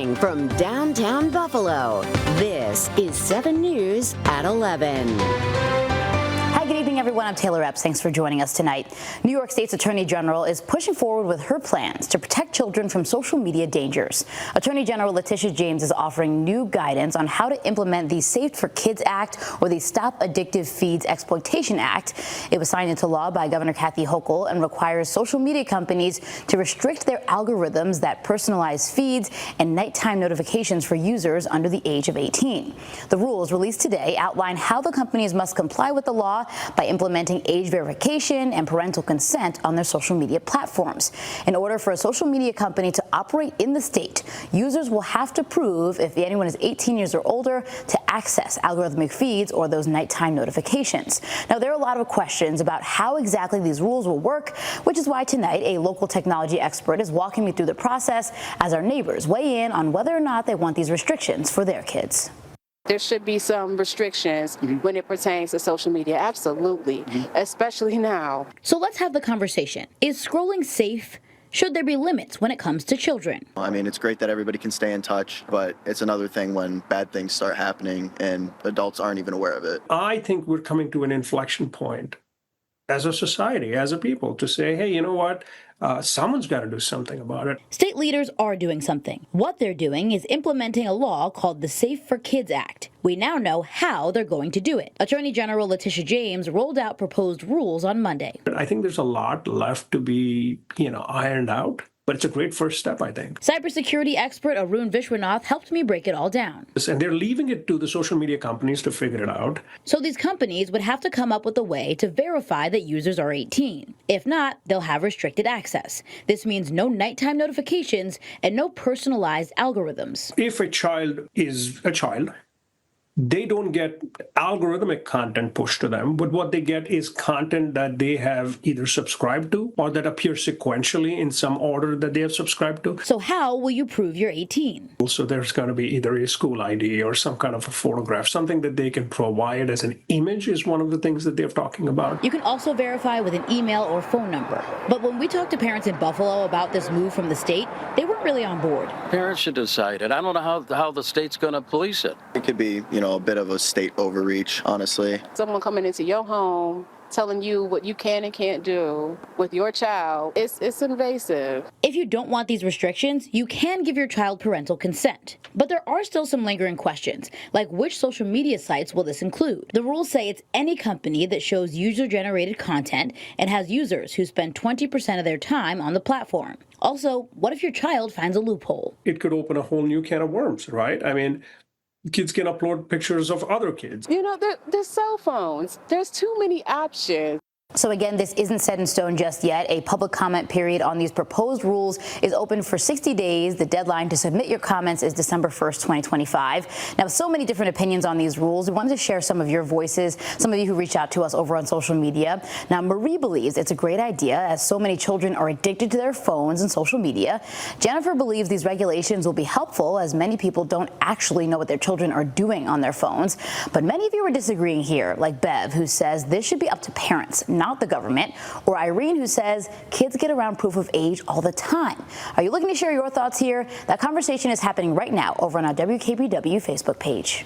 Live from downtown Buffalo, this is 7 News at 11. Hi, good evening, everyone. I'm Taylor Epps. Thanks for joining us tonight. New York State's Attorney General is pushing forward with her plans to protect children from social media dangers. Attorney General Letitia James is offering new guidance on how to implement the Safe for Kids Act or the Stop Addictive Feeds Exploitation Act. It was signed into law by Governor Kathy Hochul and requires social media companies to restrict their algorithms that personalize feeds and nighttime notifications for users under the age of 18. The rules released today outline how the companies must comply with the law by implementing age verification and parental consent on their social media platforms. In order for a social media company to operate in the state, users will have to prove if anyone is 18 years or older to access algorithmic feeds or those nighttime notifications. Now, there are a lot of questions about how exactly these rules will work, which is why tonight a local technology expert is walking me through the process as our neighbors weigh in on whether or not they want these restrictions for their kids. There should be some restrictions when it pertains to social media, absolutely, especially now. So let's have the conversation. Is scrolling safe? Should there be limits when it comes to children? I mean, it's great that everybody can stay in touch, but it's another thing when bad things start happening and adults aren't even aware of it. I think we're coming to an inflection point as a society, as a people, to say, hey, you know what? Someone's got to do something about it. State leaders are doing something. What they're doing is implementing a law called the Safe for Kids Act. We now know how they're going to do it. Attorney General Letitia James rolled out proposed rules on Monday. I think there's a lot left to be, ironed out. But it's a great first step, I think. Cybersecurity expert Arun Vishwanath helped me break it all down. And they're leaving it to the social media companies to figure it out. So these companies would have to come up with a way to verify that users are 18. If not, they'll have restricted access. This means no nighttime notifications and no personalized algorithms. If a child is a child, they don't get algorithmic content pushed to them, but what they get is content that they have either subscribed to or that appears sequentially in some order that they have subscribed to. So how will you prove you're 18? So there's going to be either a school ID or some kind of a photograph, something that they can provide as an image is one of the things that they're talking about. You can also verify with an email or phone number. But when we talked to parents in Buffalo about this move from the state, they weren't really on board. Parents should decide it. I don't know how the state's going to police it. It could be, a bit of a state overreach, honestly. Someone coming into your home telling you what you can and can't do with your child, it's invasive. If you don't want these restrictions, you can give your child parental consent. But there are still some lingering questions, like which social media sites will this include? The rules say it's any company that shows user-generated content and has users who spend 20% of their time on the platform. Also, what if your child finds a loophole? It could open a whole new can of worms, right? I mean, kids can upload pictures of other kids. There's cell phones. There's too many options. So again, this isn't set in stone just yet. A public comment period on these proposed rules is open for 60 days. The deadline to submit your comments is December 1st, 2025. Now, so many different opinions on these rules. We wanted to share some of your voices, some of you who reached out to us over on social media. Now, Marie believes it's a great idea as so many children are addicted to their phones and social media. Jennifer believes these regulations will be helpful as many people don't actually know what their children are doing on their phones. But many of you are disagreeing here, like Bev, who says this should be up to parents, not the government, or Irene, who says kids get around proof of age all the time. Are you looking to share your thoughts here? That conversation is happening right now over on our WKBW Facebook page.